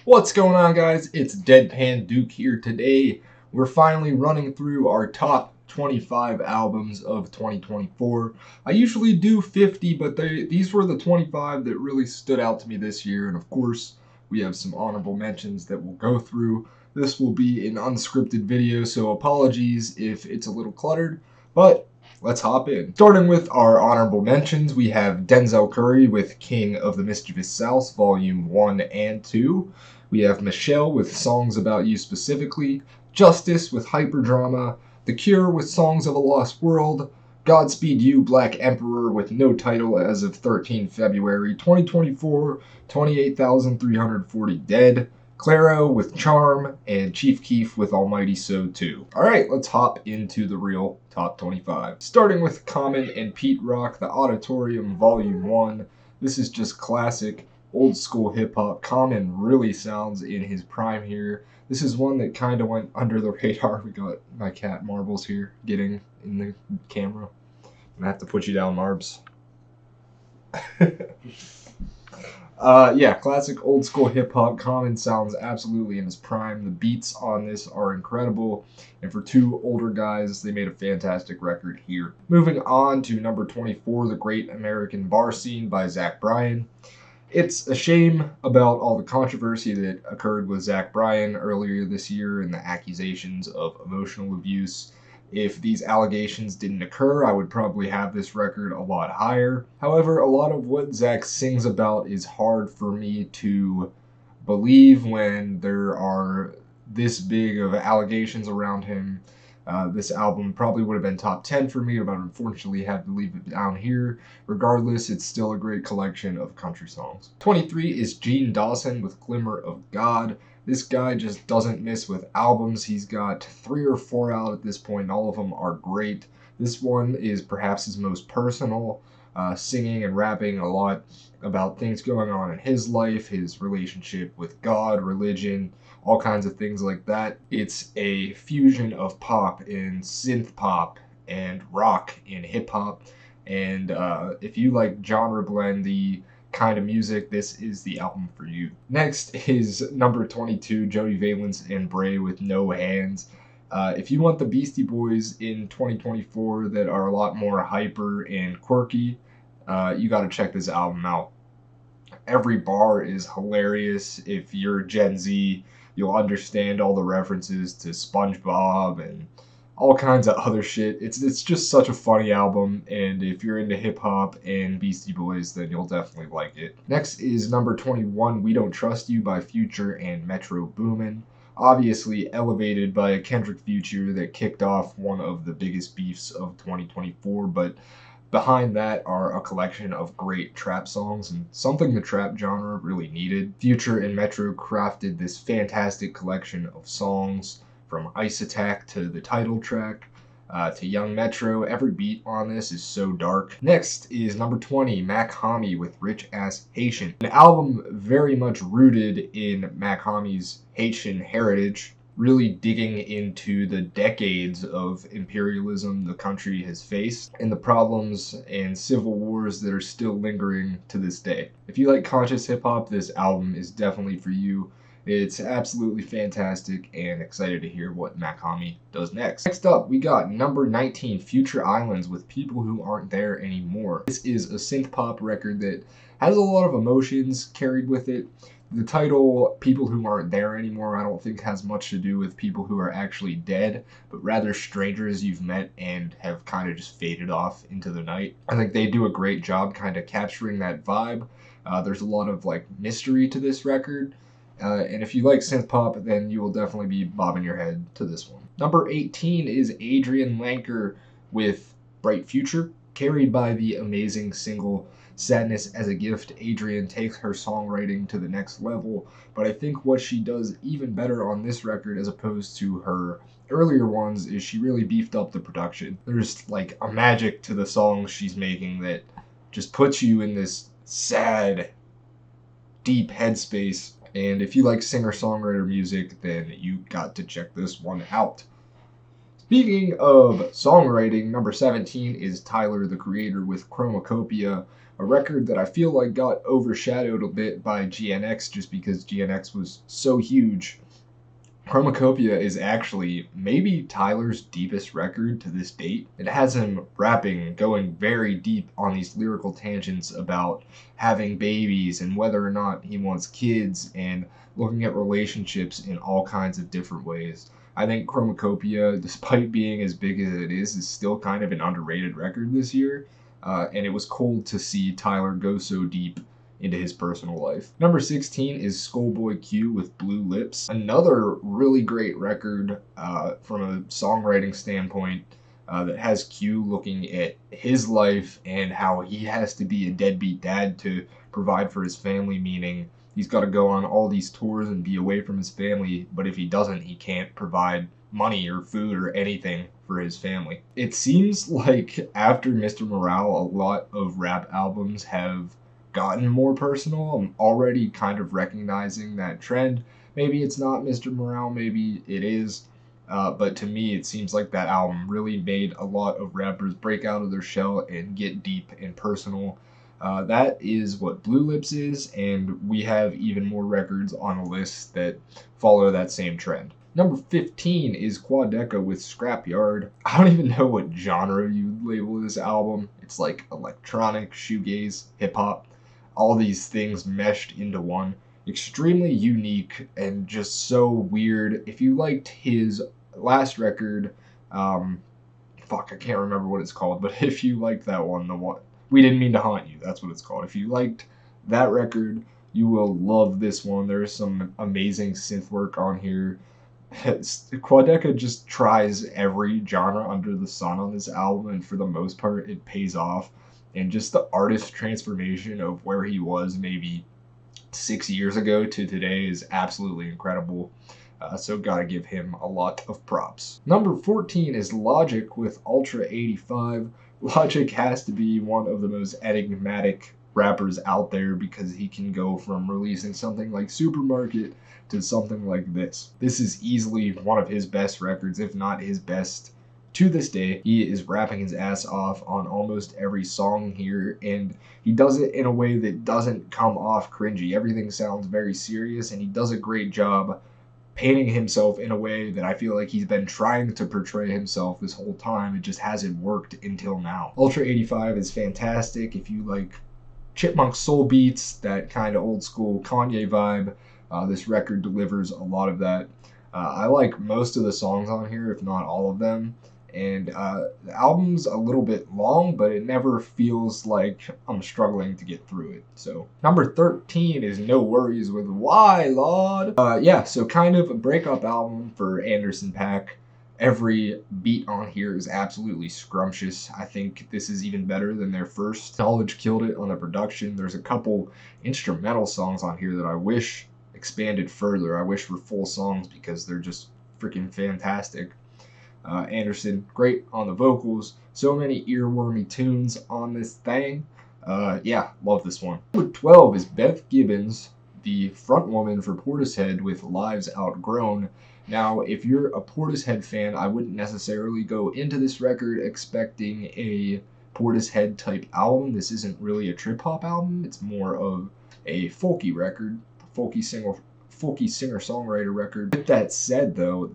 What's going on, guys? It's Deadpan Duke here. Today, we're finally running through our top 25 albums of 2024. I usually do 50, but these were the 25 that really stood out to me this year. And of course, we have some honorable mentions that we'll go through. This will be an unscripted video, so apologies if it's a little cluttered, but let's hop in. Starting with our honorable mentions, we have Denzel Curry with King of the Mischievous South, Volume 1 and 2. We have Michelle with Songs About You Specifically, Justice with Hyperdrama, The Cure with Songs of a Lost World, Godspeed You! Black Emperor with no title as of 13 February 2024, 28,340 dead, Claro with Charm, and Chief Keef with Almighty So 2. Alright, let's hop into the real top 25. Starting with Common and Pete Rock, The Auditorium Volume 1. This is just classic old school hip hop. Common really sounds in his prime here. This is one that kind of went under the radar. We got my cat Marbles here getting in the camera. I'm gonna have to put you down, Marbs. Yeah, classic old school hip hop. Common sounds absolutely in his prime. The beats on this are incredible, and for two older guys, they made a fantastic record here. Moving on to number 24, The Great American Bar Scene by Zach Bryan. It's a shame about all the controversy that occurred with Zach Bryan earlier this year and the accusations of emotional abuse. If these allegations didn't occur, I would probably have this record a lot higher. However, a lot of what Zach sings about is hard for me to believe when there are this big of allegations around him. This album probably would have been top 10 for me, but unfortunately had to leave it down here. Regardless, it's still a great collection of country songs. 23 is Gene Dawson with Glimmer of God. This guy just doesn't miss with albums. He's got 3 or 4 out at this point, and all of them are great. This one is perhaps his most personal, singing and rapping a lot about things going on in his life, his relationship with God, religion, all kinds of things like that. It's a fusion of pop and synth pop and rock and hip hop. And if you like genre blendy kind of music, this is the album for you. Next is number 22, Joey Valence and Bray with No Hands. If you want the Beastie Boys in 2024 that are a lot more hyper and quirky, you got to check this album out. Every bar is hilarious. If you're Gen Z, you'll understand all the references to SpongeBob and all kinds of other shit. It's just such a funny album, and if you're into hip hop and Beastie Boys, then you'll definitely like it. Next is number 21, We Don't Trust You by Future and Metro Boomin. Obviously elevated by a Kendrick Future that kicked off one of the biggest beefs of 2024, but behind that are a collection of great trap songs and something the trap genre really needed. Future and Metro crafted this fantastic collection of songs, from Ice Attack to the title track to Young Metro. Every beat on this is so dark. Next is number 20, Mac Homie with Rich Ass Haitian. An album very much rooted in Mac Homie's Haitian heritage, really digging into the decades of imperialism the country has faced and the problems and civil wars that are still lingering to this day. If you like conscious hip hop, this album is definitely for you. It's absolutely fantastic, and excited to hear what Mac Homie does next. Next up, we got number 19, Future Islands with People Who Aren't There Anymore. This is a synth pop record that has a lot of emotions carried with it. The title, People Who Aren't There Anymore, I don't think has much to do with people who are actually dead, but rather strangers you've met and have kind of just faded off into the night. I think they do a great job kind of capturing that vibe. There's a lot of like mystery to this record. And if you like synth pop, then you will definitely be bobbing your head to this one. Number 18 is Adrian Lanker with Bright Future. Carried by the amazing single Sadness as a Gift, Adrian takes her songwriting to the next level, but I think what she does even better on this record as opposed to her earlier ones is she really beefed up the production. There's like a magic to the songs she's making that just puts you in this sad, deep headspace. And if you like singer-songwriter music, then you got to check this one out. Speaking of songwriting, number 17 is Tyler, the Creator, with Chromacopia, a record that I feel like got overshadowed a bit by GNX just because GNX was so huge. Chromacopia is actually maybe Tyler's deepest record to this date. It has him rapping, going very deep on these lyrical tangents about having babies and whether or not he wants kids and looking at relationships in all kinds of different ways. I think Chromacopia, despite being as big as it is still kind of an underrated record this year. And it was cool to see Tyler go so deep into his personal life. Number 16 is Schoolboy Q with Blue Lips. Another really great record from a songwriting standpoint that has Q looking at his life and how he has to be a deadbeat dad to provide for his family, meaning he's got to go on all these tours and be away from his family, but if he doesn't, he can't provide money or food or anything for his family. It seems like after Mr. Morale, a lot of rap albums have gotten more personal. I'm already kind of recognizing that trend. Maybe it's not Mr. Morale, maybe it is. But to me, it seems like that album really made a lot of rappers break out of their shell and get deep and personal. That is what Blue Lips is, and we have even more records on a list that follow that same trend. Number 15 is Quadeca with Scrapyard. I don't even know what genre you would label this album. It's like electronic, shoegaze, hip hop, all these things meshed into one. Extremely unique and just so weird. If you liked his last record, I can't remember what it's called, but if you liked that one, the one We Didn't Mean to Haunt You, that's what it's called. If you liked that record, you will love this one. There's some amazing synth work on here. Quadeca just tries every genre under the sun on this album, and for the most part, it pays off. And just the artist transformation of where he was maybe 6 years ago to today is absolutely incredible. So gotta give him a lot of props. Number 14 is Logic with Ultra 85. Logic has to be one of the most enigmatic rappers out there because he can go from releasing something like Supermarket to something like this. This is easily one of his best records, if not his best to this day. He is rapping his ass off on almost every song here, and he does it in a way that doesn't come off cringy. Everything sounds very serious, and he does a great job painting himself in a way that I feel like he's been trying to portray himself this whole time. It just hasn't worked until now. Ultra 85 is fantastic. If you like Chipmunk soul beats, that kind of old school Kanye vibe, this record delivers a lot of that. I like most of the songs on here, if not all of them. And the album's a little bit long, but it never feels like I'm struggling to get through it. So number 13 is No Worries with Why Lord. So kind of a breakup album for Anderson .Paak. Every beat on here is absolutely scrumptious. I think this is even better than their first. Knowledge killed it on the production. There's a couple instrumental songs on here that I wish expanded further. I wish were full songs because they're just freaking fantastic. Anderson, great on the vocals. So many earwormy tunes on this thing. Love this one. Number 12 is Beth Gibbons, the front woman for Portishead with Lives Outgrown. Now, if you're a Portishead fan, I wouldn't necessarily go into this record expecting a Portishead type album. This isn't really a trip hop album. It's more of a folky record, folky singer-songwriter record. With that said, though,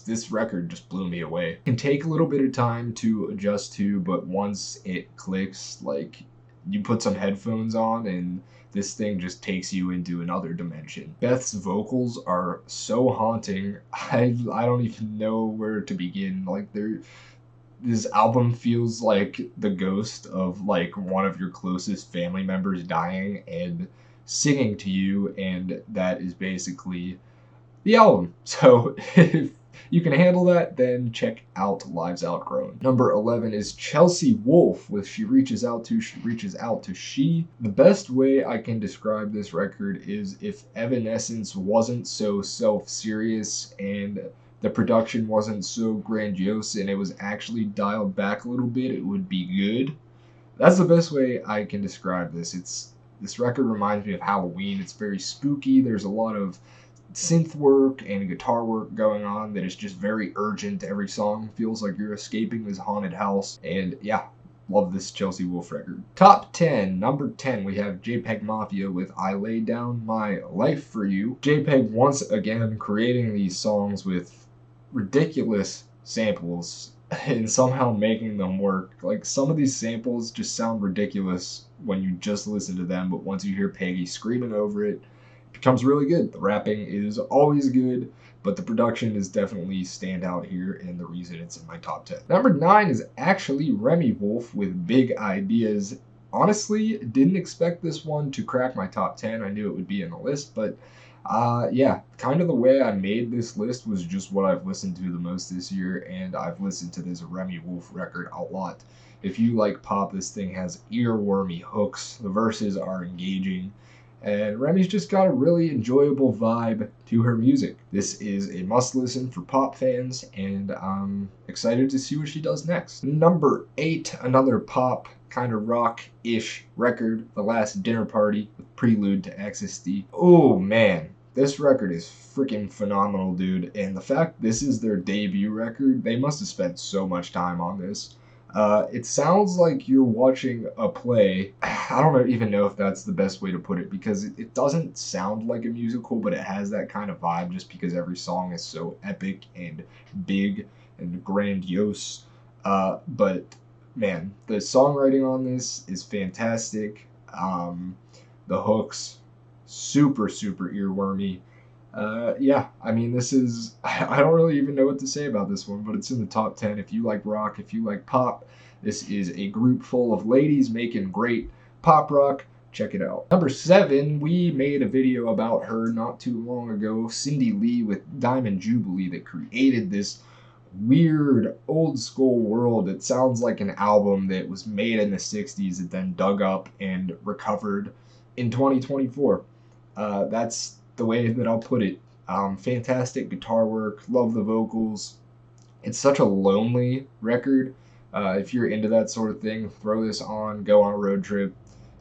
this record just blew me away. It can take a little bit of time to adjust to, but once it clicks, like, you put some headphones on and this thing just takes you into another dimension. Beth's vocals are so haunting. I don't even know where to begin. Like, this album feels like the ghost of like one of your closest family members dying and singing to you, and that is basically the album. So if you can handle that, then check out Lives Outgrown. Number 11 is Chelsea Wolfe with She Reaches Out to She. The best way I can describe this record is if Evanescence wasn't so self-serious and the production wasn't so grandiose and it was actually dialed back a little bit, it would be good. That's the best way I can describe this. This record reminds me of Halloween. It's very spooky. There's a lot of synth work and guitar work going on that is just very urgent. Every song feels like you're escaping this haunted house. And yeah, love this Chelsea Wolfe record. Top 10. Number 10, we have JPEG Mafia with I Lay Down My Life For You. JPEG once again creating these songs with ridiculous samples and somehow making them work. Like, some of these samples just sound ridiculous when you just listen to them, but once you hear Peggy screaming over it, it becomes really good. The rapping is always good, but the production is definitely standout here, and the reason it's in my top 10. Number 9 is actually Remi Wolf with Big Ideas. Honestly, didn't expect this one to crack my top 10. I knew it would be in the list, but yeah, kind of the way I made this list was just what I've listened to the most this year, and I've listened to this Remi Wolf record a lot. If you like pop, this thing has earwormy hooks, the verses are engaging, and Remi's just got a really enjoyable vibe to her music. This is a must listen for pop fans, and I'm excited to see what she does next. Number 8, another pop kind of rock-ish record, The Last Dinner Party with Prelude to Ecstasy. Oh man, this record is freaking phenomenal, dude. And the fact this is their debut record, they must have spent so much time on this. It sounds like you're watching a play. I don't even know if that's the best way to put it, because it doesn't sound like a musical, but it has that kind of vibe just because every song is so epic and big and grandiose. But man, the songwriting on this is fantastic. The hooks, super, super earwormy. Yeah, I mean, this is, I don't really even know what to say about this one, but it's in the top 10. If you like rock, if you like pop, this is a group full of ladies making great pop rock. Check it out. Number 7, we made a video about her not too long ago, Cindy Lee with Diamond Jubilee, that created this weird old school world. It sounds like an album that was made in the 60s and then dug up and recovered in 2024. That's the way that I'll put it. Fantastic guitar work, love the vocals. It's such a lonely record. If you're into that sort of thing, throw this on, go on a road trip,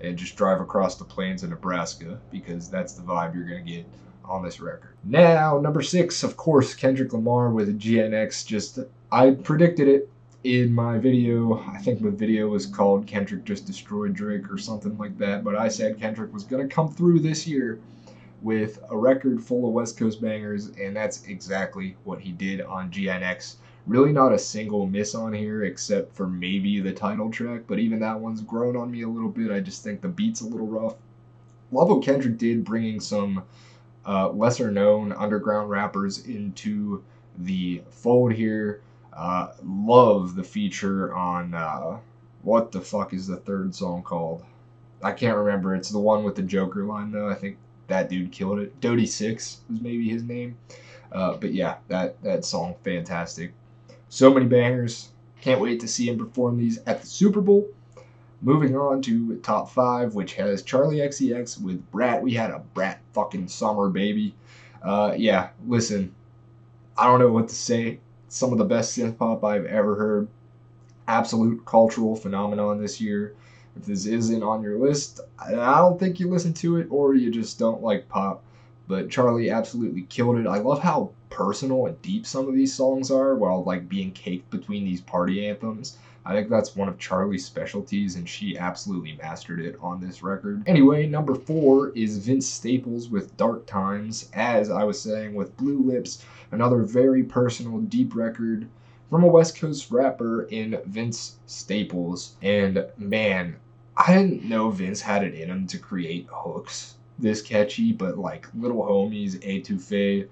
and just drive across the plains of Nebraska, because that's the vibe you're going to get on this record. Now, number 6, of course, Kendrick Lamar with GNX. I predicted it in my video. I think the video was called Kendrick Just Destroyed Drake or something like that, but I said Kendrick was going to come through this year with a record full of West Coast bangers, and that's exactly what he did on GNX. Really not a single miss on here except for maybe the title track, but even that one's grown on me a little bit. I just think the beat's a little rough. Love what Kendrick did, bringing some lesser known underground rappers into the fold here. Love the feature on what the fuck is the third song called? I can't remember. It's the one with the Joker line, though. I think that dude killed it. Dodie Six was maybe his name. But yeah, that song, fantastic. So many bangers. Can't wait to see him perform these at the Super Bowl. Moving on to top 5, which has Charli XCX with Brat. We had a Brat fucking summer, baby. Yeah, listen, I don't know what to say. Some of the best synth pop I've ever heard. Absolute cultural phenomenon this year. If this isn't on your list, I don't think you listen to it, or you just don't like pop. But Charli absolutely killed it. I love how personal and deep some of these songs are, while like being caked between these party anthems. I think that's one of Charli's specialties, and she absolutely mastered it on this record. Anyway, number 4 is Vince Staples with Dark Times. As I was saying, with Blue Lips, another very personal, deep record from a West Coast rapper in Vince Staples. And man, I didn't know Vince had it in him to create hooks this catchy, but like Little Homies, Etouffee,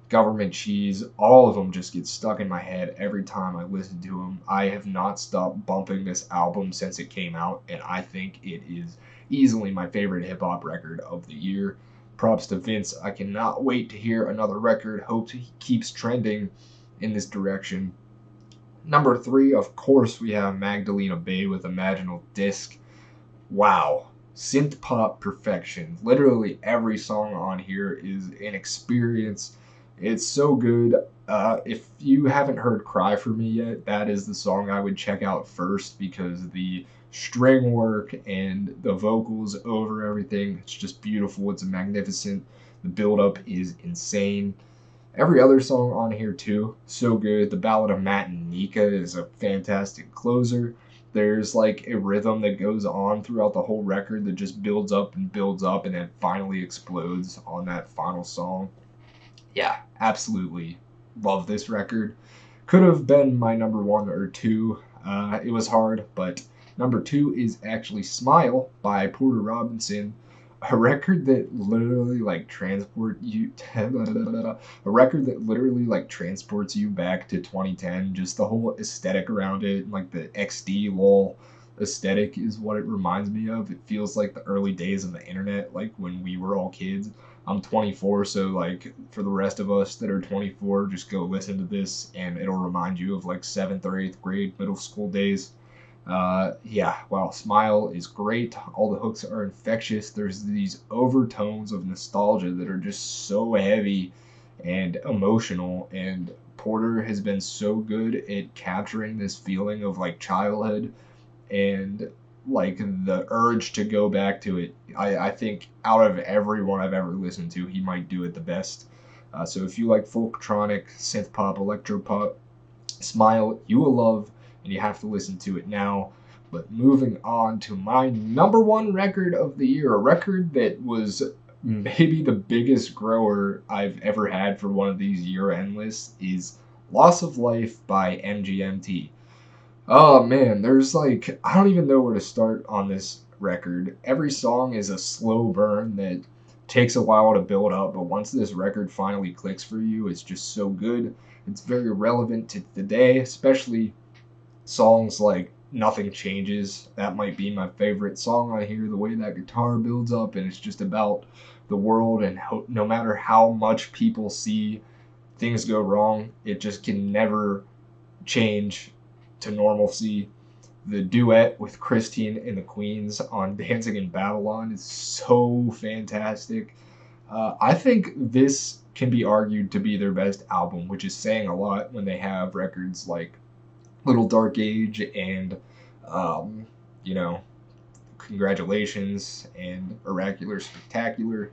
Government Cheese, all of them just get stuck in my head every time I listen to them. I have not stopped bumping this album since it came out, and I think it is easily my favorite hip-hop record of the year. Props to Vince. I cannot wait to hear another record. Hope he keeps trending in this direction. Number 3, of course, we have Magdalena Bay with Imaginal Disc. Wow. Synth pop perfection. Literally every song on here is an experience. It's so good. If you haven't heard Cry For Me yet, that is the song I would check out first, because the string work and the vocals over everything, it's just beautiful. It's magnificent. The build-up is insane. Every other song on here too, so good. The Ballad of Matt and Nika is a fantastic closer. There's like a rhythm that goes on throughout the whole record that just builds up and then finally explodes on that final song. Yeah, absolutely love this record. Could have been my number one or two. It was hard, but number two is actually Smile by Porter Robinson, a record that literally like a record that literally like transports you back to 2010. Just the whole aesthetic around it, like the XD lol aesthetic is what it reminds me of. It feels like the early days of the internet, like when we were all kids. I'm 24, so like for the rest of us that are 24, just go listen to this and it'll remind you of like 7th or 8th grade middle school days. Yeah, wow, Smile is great. All the hooks are infectious. There's these overtones of nostalgia that are just so heavy and emotional. And Porter has been so good at capturing this feeling of like childhood and like the urge to go back to it. I think out of everyone I've ever listened to, he might do it the best. So if you like folktronic, synth pop, electro pop, Smile, you will love, and you have to listen to it now. But moving on to my number one record of the year, a record that was maybe the biggest grower I've ever had for one of these year-end lists, is Loss of Life by MGMT. Oh man, there's like, I don't even know where to start on this record. Every song is a slow burn that takes a while to build up, but once this record finally clicks for you, it's just so good. It's very relevant to today, especially songs like Nothing Changes. That might be my favorite song on here, the way that guitar builds up, and it's just about the world, and no matter how much people see things go wrong, it just can never change to normalcy. The duet with Christine and the Queens on Dancing in Babylon is so fantastic. I think this can be argued to be their best album, which is saying a lot when they have records like Little Dark Age and, um, you know, Congratulations and Oracular Spectacular.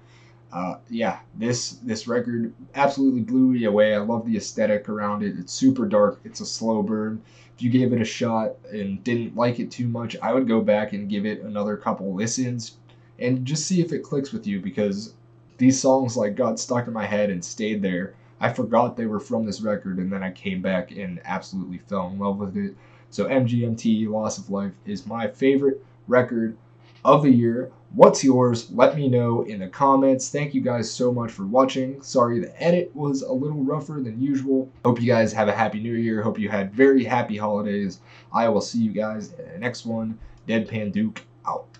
Yeah, this record absolutely blew me away. I love the aesthetic around it. It's super dark. It's a slow burn. If you gave it a shot and didn't like it too much, I would go back and give it another couple listens and just see if it clicks with you, because these songs like got stuck in my head and stayed there. I forgot they were from this record, and then I came back and absolutely fell in love with it. So MGMT Loss of Life is my favorite record of the year. What's yours? Let me know in the comments. Thank you guys so much for watching. Sorry the edit was a little rougher than usual. Hope you guys have a happy new year. Hope you had very happy holidays. I will see you guys in the next one. Deadpan Duke out.